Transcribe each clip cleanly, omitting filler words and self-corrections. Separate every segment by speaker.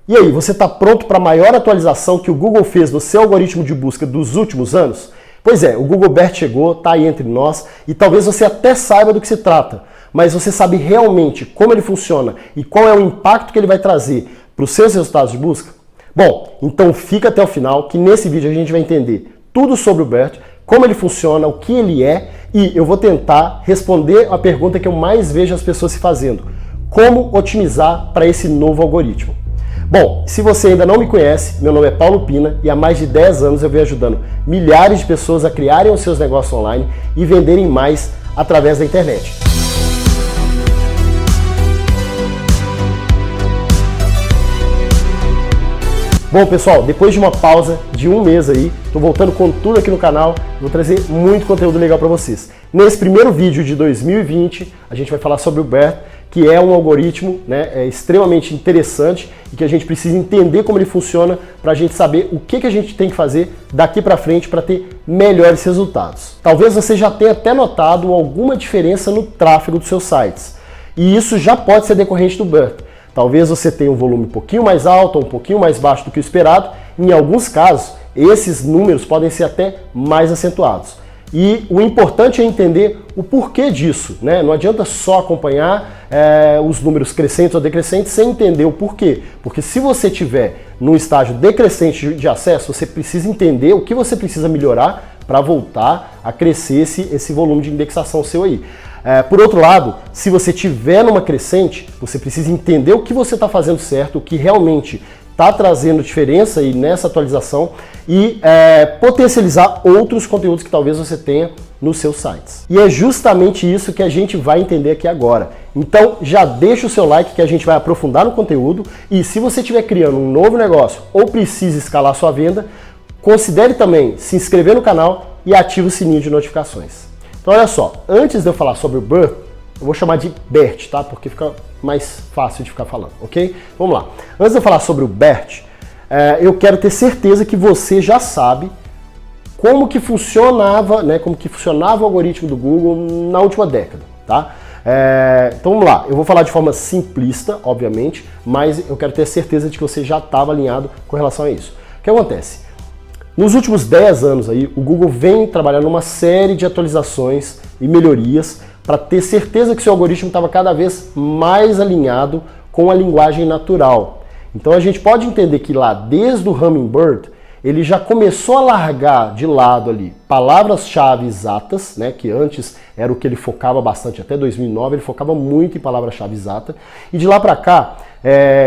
Speaker 1: E aí, você está pronto para a maior atualização que o Google fez no seu algoritmo de busca dos últimos anos? Pois é, o Google BERT chegou, está aí entre nós e talvez você até saiba do que se trata, mas você sabe realmente como ele funciona e qual é o impacto que ele vai trazer para os seus resultados de busca? Bom, então fica até o final que nesse vídeo a gente vai entender tudo sobre o BERT, como ele funciona, o que ele é e eu vou tentar responder a pergunta que eu mais vejo as pessoas se fazendo: como otimizar para esse novo algoritmo? Bom, se você ainda não me conhece, meu nome é Paulo Pina e há mais de 10 anos eu venho ajudando milhares de pessoas a criarem os seus negócios online e venderem mais através da internet. Bom, pessoal, depois de uma pausa de um mês aí, tô voltando com tudo aqui no canal, vou trazer muito conteúdo legal para vocês. Nesse primeiro vídeo de 2020, a gente vai falar sobre o BERT, que é um algoritmo, né, extremamente interessante e que a gente precisa entender como ele funciona para a gente saber o que a gente tem que fazer daqui para frente para ter melhores resultados. Talvez você já tenha até notado alguma diferença no tráfego dos seus sites, e isso já pode ser decorrente do BERT. Talvez você tenha um volume um pouquinho mais alto ou um pouquinho mais baixo do que o esperado. Em alguns casos, esses números podem ser até mais acentuados. E o importante é entender o porquê disso, né? Não adianta só acompanhar os números crescentes ou decrescentes sem entender o porquê. Porque se você estiver num estágio decrescente de acesso, você precisa entender o que você precisa melhorar para voltar a crescer esse volume de indexação seu aí. Por outro lado, se você estiver numa crescente, você precisa entender o que você está fazendo certo, o que realmente está trazendo diferença aí nessa atualização e potencializar outros conteúdos que talvez você tenha nos seus sites. E é justamente isso que a gente vai entender aqui agora. Então já deixa o seu like que a gente vai aprofundar no conteúdo e se você estiver criando um novo negócio ou precisa escalar sua venda, considere também se inscrever no canal e ative o sininho de notificações. Então olha só, antes de eu falar sobre o BERT, eu vou chamar de BERT, tá? Porque fica mais fácil de ficar falando, ok? Vamos lá. Antes de eu falar sobre o BERT, eu quero ter certeza que você já sabe como que funcionava, né? Como que funcionava o algoritmo do Google na última década, tá? Então vamos lá, eu vou falar de forma simplista, obviamente, mas eu quero ter certeza de que você já estava alinhado com relação a isso. O que acontece? Nos últimos 10 anos aí, o Google vem trabalhando uma série de atualizações e melhorias para ter certeza que seu algoritmo estava cada vez mais alinhado com a linguagem natural. Então a gente pode entender que lá, desde o Hummingbird, ele já começou a largar de lado ali palavras-chave exatas, né, que antes era o que ele focava bastante, até 2009 ele focava muito em palavra-chave exata, e de lá para cá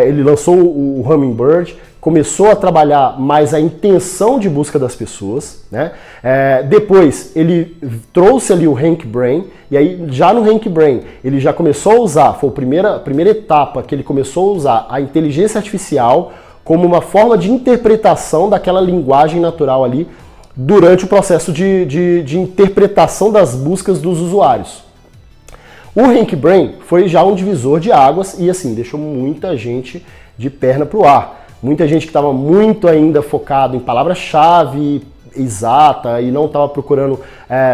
Speaker 1: ele lançou o Hummingbird, começou a trabalhar mais a intenção de busca das pessoas, né? Depois ele trouxe ali o RankBrain, e aí já no RankBrain ele já começou a usar, foi a primeira etapa que ele começou a usar a inteligência artificial como uma forma de interpretação daquela linguagem natural ali durante o processo de interpretação das buscas dos usuários. O RankBrain foi já um divisor de águas e assim, deixou muita gente de perna pro ar. Muita gente que estava muito ainda focado em palavra-chave exata e não estava procurando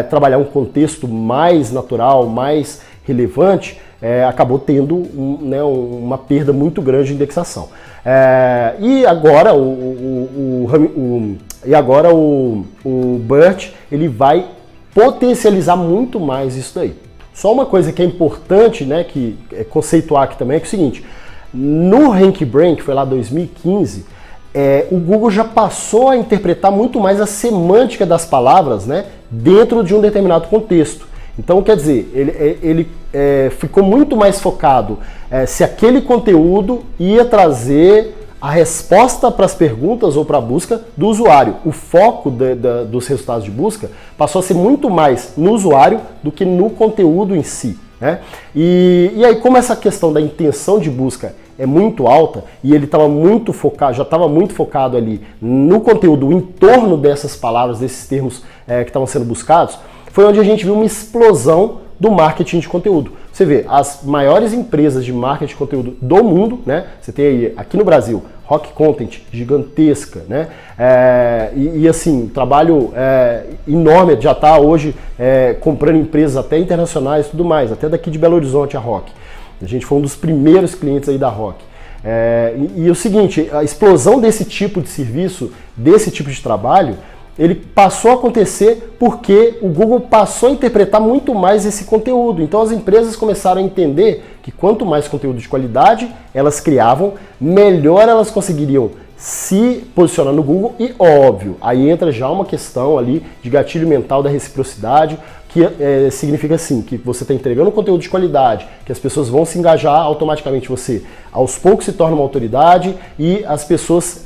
Speaker 1: trabalhar um contexto mais natural, mais relevante, acabou tendo uma perda muito grande de indexação. E agora o BERT ele vai potencializar muito mais isso daí. Só uma coisa que é importante, né, que conceituar aqui também é que é o seguinte: no RankBrain, que foi lá 2015, o Google já passou a interpretar muito mais a semântica das palavras, né, dentro de um determinado contexto. Então, quer dizer, ele ficou muito mais focado se aquele conteúdo ia trazer a resposta para as perguntas ou para a busca do usuário. O foco dos resultados de busca passou a ser muito mais no usuário do que no conteúdo em si, né? E aí, como essa questão da intenção de busca é muito alta e ele estava muito focado, já estava muito focado ali no conteúdo em torno dessas palavras, desses termos que estavam sendo buscados, foi onde a gente viu uma explosão do marketing de conteúdo. Você vê, as maiores empresas de marketing de conteúdo do mundo, né? Você tem aí, aqui no Brasil, Rock Content, gigantesca, né? E assim, trabalho enorme, já está hoje comprando empresas até internacionais e tudo mais, até daqui de Belo Horizonte, a Rock. A gente foi um dos primeiros clientes aí da Rock. E o seguinte, a explosão desse tipo de serviço, desse tipo de trabalho, ele passou a acontecer porque o Google passou a interpretar muito mais esse conteúdo. Então as empresas começaram a entender que quanto mais conteúdo de qualidade elas criavam, melhor elas conseguiriam se posicionar no Google e, óbvio, aí entra já uma questão ali de gatilho mental da reciprocidade, que significa assim, que você está entregando conteúdo de qualidade, que as pessoas vão se engajar, automaticamente você aos poucos se torna uma autoridade e as pessoas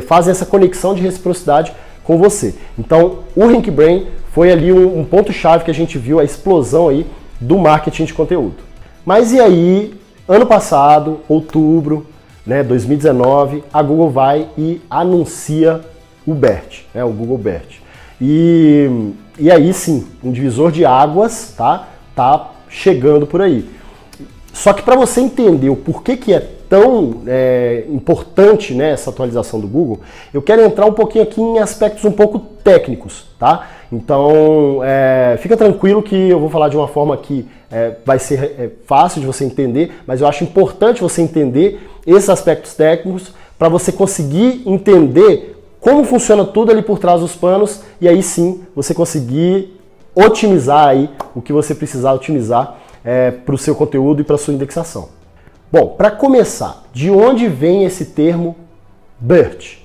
Speaker 1: fazem essa conexão de reciprocidade com você. Então o RankBrain foi ali um ponto-chave que a gente viu a explosão aí do marketing de conteúdo. Mas e aí, ano passado, outubro, 2019, a Google vai e anuncia o BERT, o Google BERT. E aí sim, um divisor de águas tá chegando por aí. Só que para você entender o porquê que é tão importante essa atualização do Google, eu quero entrar um pouquinho aqui em aspectos um pouco técnicos, tá? Então, fica tranquilo que eu vou falar de uma forma que vai ser fácil de você entender, mas eu acho importante você entender esses aspectos técnicos para você conseguir entender como funciona tudo ali por trás dos panos e aí sim você conseguir otimizar aí o que você precisar otimizar para o seu conteúdo e para a sua indexação. Bom, para começar, de onde vem esse termo BERT?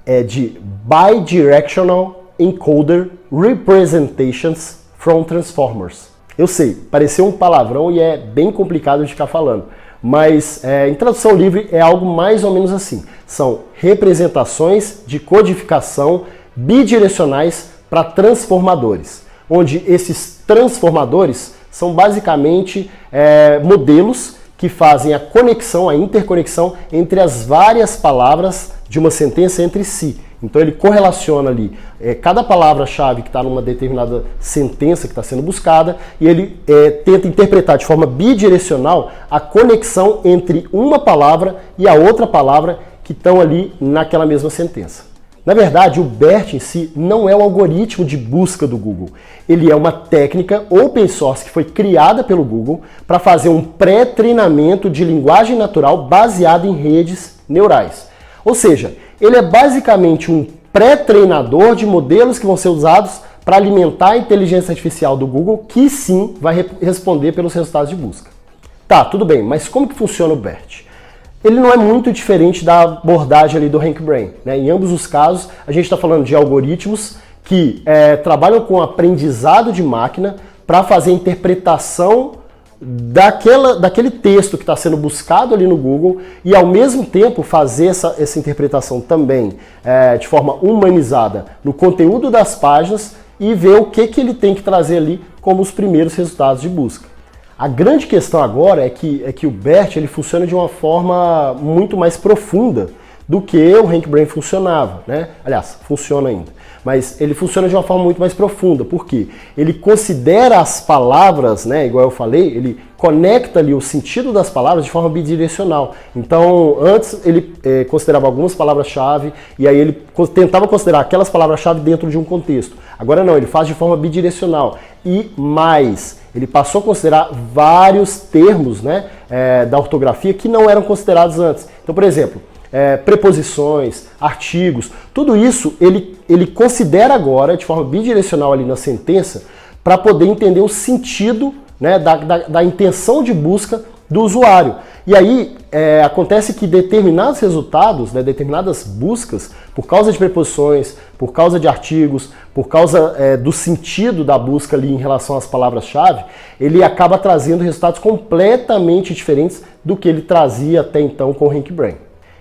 Speaker 1: É de Bidirectional Encoder Representations from Transformers. Eu sei, pareceu um palavrão e é bem complicado de ficar falando, mas em tradução livre é algo mais ou menos assim. São representações de codificação bidirecionais para transformadores, onde esses transformadores são basicamente modelos que fazem a conexão, a interconexão entre as várias palavras de uma sentença entre si. Então ele correlaciona ali cada palavra-chave que está numa determinada sentença que está sendo buscada e ele tenta interpretar de forma bidirecional a conexão entre uma palavra e a outra palavra que estão ali naquela mesma sentença. Na verdade, o BERT em si não é um algoritmo de busca do Google. Ele é uma técnica open source que foi criada pelo Google para fazer um pré-treinamento de linguagem natural baseado em redes neurais. Ou seja, ele é basicamente um pré-treinador de modelos que vão ser usados para alimentar a inteligência artificial do Google, que sim vai responder pelos resultados de busca. Tá, tudo bem, mas como que funciona o BERT? Ele não é muito diferente da abordagem ali do RankBrain. Em ambos os casos, a gente está falando de algoritmos que trabalham com aprendizado de máquina para fazer a interpretação daquele texto que está sendo buscado ali no Google e, ao mesmo tempo, fazer essa interpretação também de forma humanizada no conteúdo das páginas e ver o que ele tem que trazer ali como os primeiros resultados de busca. A grande questão agora é que o BERT ele funciona de uma forma muito mais profunda do que o RankBrain funcionava, Aliás, funciona ainda. Mas ele funciona de uma forma muito mais profunda. Por quê? Ele considera as palavras, igual eu falei, ele conecta ali o sentido das palavras de forma bidirecional. Então, antes ele considerava algumas palavras-chave e aí ele tentava considerar aquelas palavras-chave dentro de um contexto. Agora não, ele faz de forma bidirecional. E mais, ele passou a considerar vários termos da ortografia que não eram considerados antes. Então, por exemplo, preposições, artigos, tudo isso ele considera agora de forma bidirecional ali na sentença para poder entender o sentido da intenção de busca do usuário. E aí acontece que determinados resultados, determinadas buscas, por causa de preposições, por causa de artigos, por causa do sentido da busca ali em relação às palavras-chave, ele acaba trazendo resultados completamente diferentes do que ele trazia até então com o RankBrain.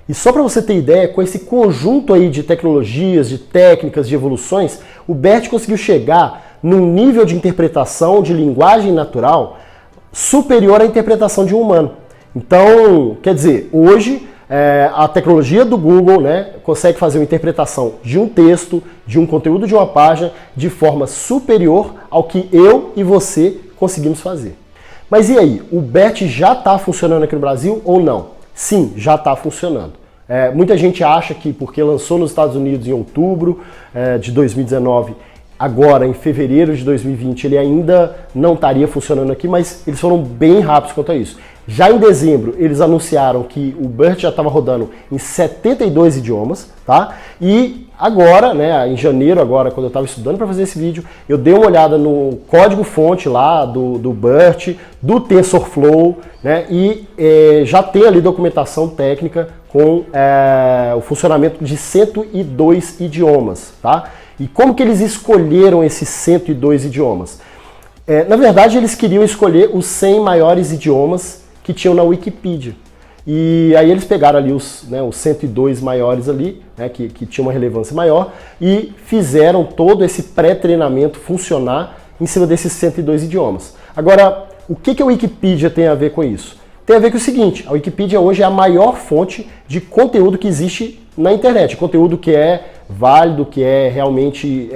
Speaker 1: E só para você ter ideia, com esse conjunto aí de tecnologias, de técnicas, de evoluções, o BERT conseguiu chegar num nível de interpretação de linguagem natural superior à interpretação de um humano. Então, quer dizer, hoje a tecnologia do Google consegue fazer uma interpretação de um texto, de um conteúdo de uma página, de forma superior ao que eu e você conseguimos fazer. Mas e aí, o BERT já está funcionando aqui no Brasil ou não? Sim, já está funcionando. Muita gente acha que porque lançou nos Estados Unidos em outubro de 2019, agora em fevereiro de 2020 ele ainda não estaria funcionando aqui, mas eles foram bem rápidos quanto a isso. Já em dezembro, eles anunciaram que o BERT já estava rodando em 72 idiomas, tá? E agora, né, em janeiro, agora, quando eu estava estudando para fazer esse vídeo, eu dei uma olhada no código-fonte lá do BERT, do TensorFlow, né? E já tem ali documentação técnica com o funcionamento de 102 idiomas, tá? E como que eles escolheram esses 102 idiomas? Na verdade, eles queriam escolher os 100 maiores idiomas que tinham na Wikipedia. E aí eles pegaram ali os 102 maiores ali, né, que tinham uma relevância maior, e fizeram todo esse pré-treinamento funcionar em cima desses 102 idiomas. Agora, o que a Wikipedia tem a ver com isso? Tem a ver com o seguinte, a Wikipedia hoje é a maior fonte de conteúdo que existe na internet, conteúdo que é válido, que é realmente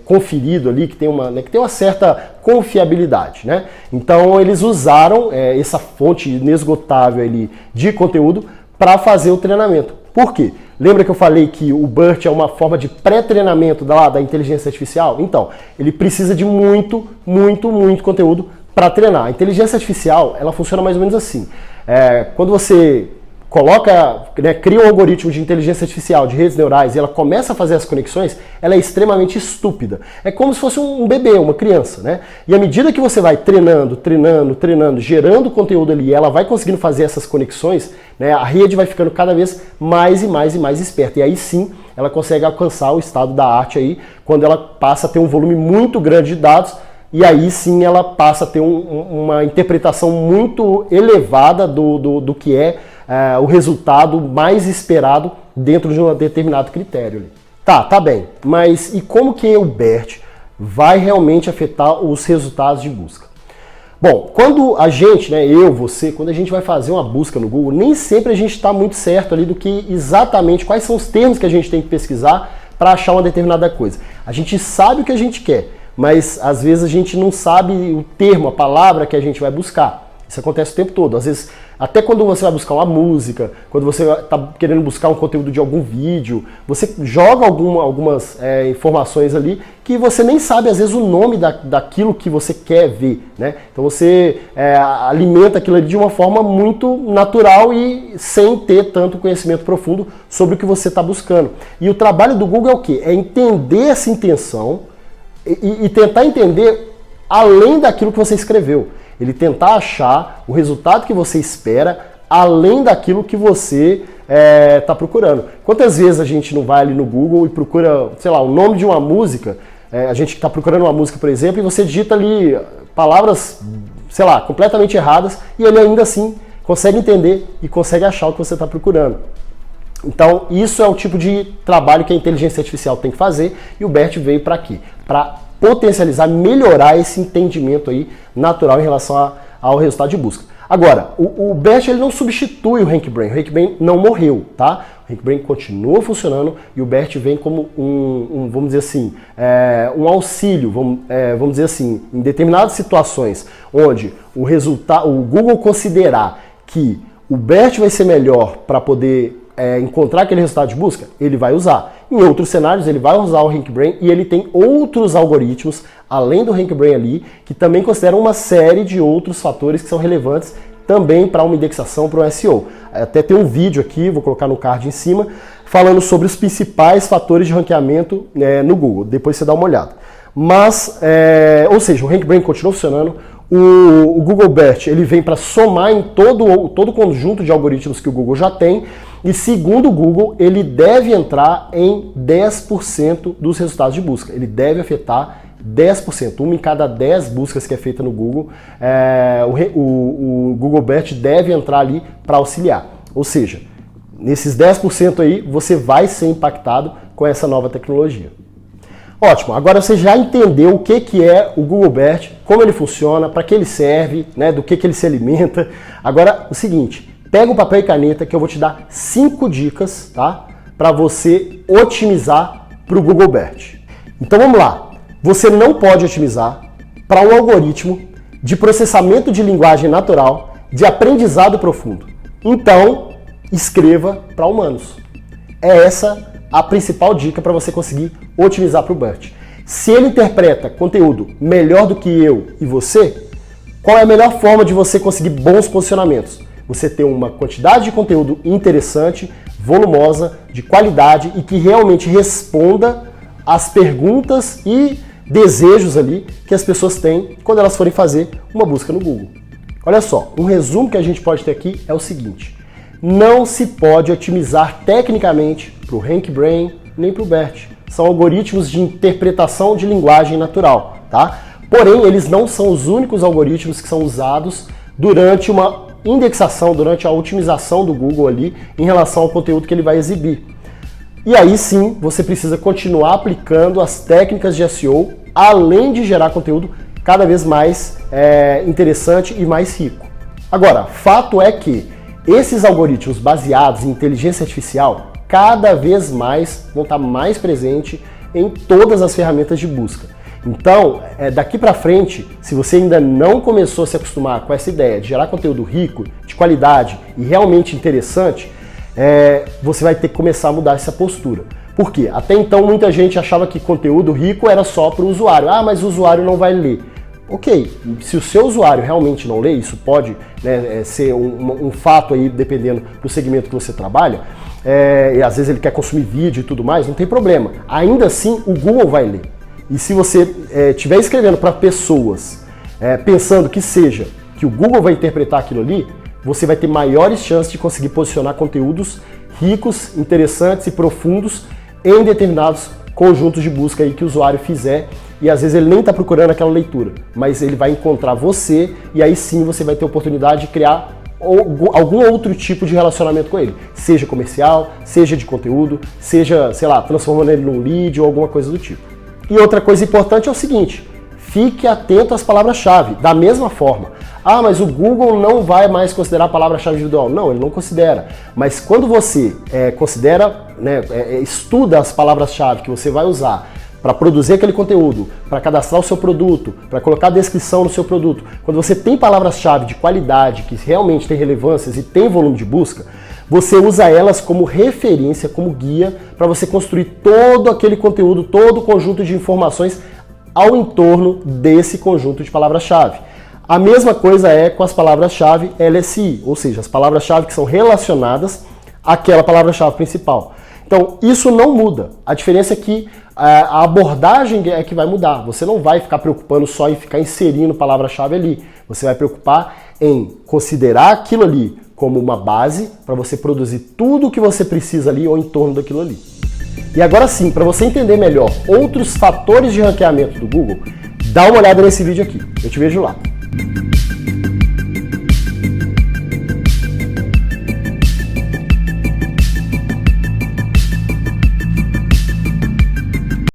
Speaker 1: conferido ali, que tem uma certa confiabilidade, né? Então eles usaram essa fonte inesgotável ali de conteúdo para fazer o treinamento. Por quê? Lembra que eu falei que o BERT é uma forma de pré-treinamento da inteligência artificial? Então, ele precisa de muito conteúdo para treinar. A inteligência artificial, ela funciona mais ou menos assim. Quando você cria um algoritmo de inteligência artificial, de redes neurais, e ela começa a fazer as conexões, ela é extremamente estúpida. É como se fosse um bebê, uma criança, né? E à medida que você vai treinando, gerando conteúdo ali, ela vai conseguindo fazer essas conexões, né? A rede vai ficando cada vez mais e mais esperta. E aí sim, ela consegue alcançar o estado da arte aí, quando ela passa a ter um volume muito grande de dados, e aí sim ela passa a ter uma interpretação muito elevada do que é o resultado mais esperado dentro de um determinado critério. Tá bem, mas e como que o BERT vai realmente afetar os resultados de busca? Bom, quando a gente, você, quando a gente vai fazer uma busca no Google, nem sempre a gente está muito certo ali do que exatamente, quais são os termos que a gente tem que pesquisar para achar uma determinada coisa. A gente sabe o que a gente quer, mas às vezes a gente não sabe o termo, a palavra que a gente vai buscar. Isso acontece o tempo todo. Às vezes, até quando você vai buscar uma música, quando você está querendo buscar um conteúdo de algum vídeo, você joga algumas informações ali que você nem sabe, às vezes, o nome daquilo que você quer ver, né? Então você alimenta aquilo ali de uma forma muito natural e sem ter tanto conhecimento profundo sobre o que você está buscando. E o trabalho do Google é o quê? É entender essa intenção e tentar entender além daquilo que você escreveu. Ele tentar achar o resultado que você espera além daquilo que você está procurando. Quantas vezes a gente não vai ali no Google e procura, sei lá, o nome de uma música, a gente está procurando uma música, por exemplo, e você digita ali palavras, sei lá, completamente erradas, e ele ainda assim consegue entender e consegue achar o que você está procurando. Então, isso é o tipo de trabalho que a inteligência artificial tem que fazer, e o BERT veio para quê? Para potencializar, melhorar esse entendimento aí natural em relação ao resultado de busca. Agora, o BERT ele não substitui o RankBrain. O RankBrain não morreu, tá? O RankBrain continua funcionando e o BERT vem como vamos dizer assim, um auxílio, vamos dizer assim, em determinadas situações onde o Google considerar que o BERT vai ser melhor para poder encontrar aquele resultado de busca, ele vai usar. Em outros cenários, ele vai usar o RankBrain e ele tem outros algoritmos, além do RankBrain ali, que também consideram uma série de outros fatores que são relevantes também para uma indexação, para um SEO. Até tem um vídeo aqui, vou colocar no card em cima, falando sobre os principais fatores de ranqueamento no Google. Depois você dá uma olhada. Mas, ou seja, o RankBrain continua funcionando. O Google BERT ele vem para somar em todo o conjunto de algoritmos que o Google já tem, e segundo o Google, ele deve entrar em 10% dos resultados de busca. Ele deve afetar 10%. Uma em cada 10 buscas que é feita no Google, o Google BERT deve entrar ali para auxiliar. Ou seja, nesses 10% aí, você vai ser impactado com essa nova tecnologia. Ótimo, agora você já entendeu o que é o Google BERT, como ele funciona, para que ele serve, né, do que ele se alimenta. Agora, o seguinte, pega um papel e caneta que eu vou te dar 5 dicas, tá, para você otimizar para o Google BERT. Então vamos lá, você não pode otimizar para um algoritmo de processamento de linguagem natural, de aprendizado profundo. Então, escreva para humanos. É essa a principal dica para você conseguir otimizar para o BERT. Se ele interpreta conteúdo melhor do que eu e você, Qual é a melhor forma de você conseguir bons posicionamentos? Você ter uma quantidade de conteúdo interessante, volumosa, de qualidade e que realmente responda às perguntas e desejos ali que as pessoas têm quando elas forem fazer uma busca no Google. Olha só, um resumo que a gente pode ter aqui é o seguinte: não se pode otimizar tecnicamente para o RankBrain nem para o BERT. São algoritmos de interpretação de linguagem natural, tá? Porém, eles não são os únicos algoritmos que são usados durante uma indexação, durante a otimização do Google ali em relação ao conteúdo que ele vai exibir. E aí sim, você precisa continuar aplicando as técnicas de SEO, além de gerar conteúdo cada vez mais interessante e mais rico. Agora, fato é que esses algoritmos baseados em inteligência artificial cada vez mais vão estar mais presentes em todas as ferramentas de busca. Então, daqui para frente, se você ainda não começou a se acostumar com essa ideia de gerar conteúdo rico, de qualidade e realmente interessante, você vai ter que começar a mudar essa postura. Por quê? Até então muita gente achava que conteúdo rico era só para o usuário. Ah, mas o usuário não vai ler. Ok, se o seu usuário realmente não lê, isso pode ser um fato aí, dependendo do segmento que você trabalha, e às vezes ele quer consumir vídeo e tudo mais, não tem problema. Ainda assim, o Google vai ler. E se você estiver escrevendo para pessoas, pensando que o Google vai interpretar aquilo ali, você vai ter maiores chances de conseguir posicionar conteúdos ricos, interessantes e profundos em determinados conjuntos de busca aí que o usuário fizer, e às vezes ele nem está procurando aquela leitura, mas ele vai encontrar você e aí sim você vai ter oportunidade de criar algum outro tipo de relacionamento com ele, seja comercial, seja de conteúdo, seja, sei lá, transformando ele num lead ou alguma coisa do tipo. E outra coisa importante é o seguinte: fique atento às palavras-chave, da mesma forma. Ah, mas o Google não vai mais considerar a palavra-chave individual. Não, ele não considera. Mas quando você estuda as palavras-chave que você vai usar para produzir aquele conteúdo, para cadastrar o seu produto, para colocar a descrição no seu produto, quando você tem palavras-chave de qualidade, que realmente tem relevâncias e tem volume de busca, você usa elas como referência, como guia, para você construir todo aquele conteúdo, todo o conjunto de informações ao entorno desse conjunto de palavras-chave. A mesma coisa é com as palavras-chave LSI, ou seja, as palavras-chave que são relacionadas àquela palavra-chave principal. Então, isso não muda. A diferença é que a abordagem é que vai mudar. Você não vai ficar preocupando só em ficar inserindo palavra-chave ali. Você vai preocupar em considerar aquilo ali como uma base para você produzir tudo o que você precisa ali ou em torno daquilo ali. E agora sim, para você entender melhor outros fatores de ranqueamento do Google, dá uma olhada nesse vídeo aqui. Eu te vejo lá.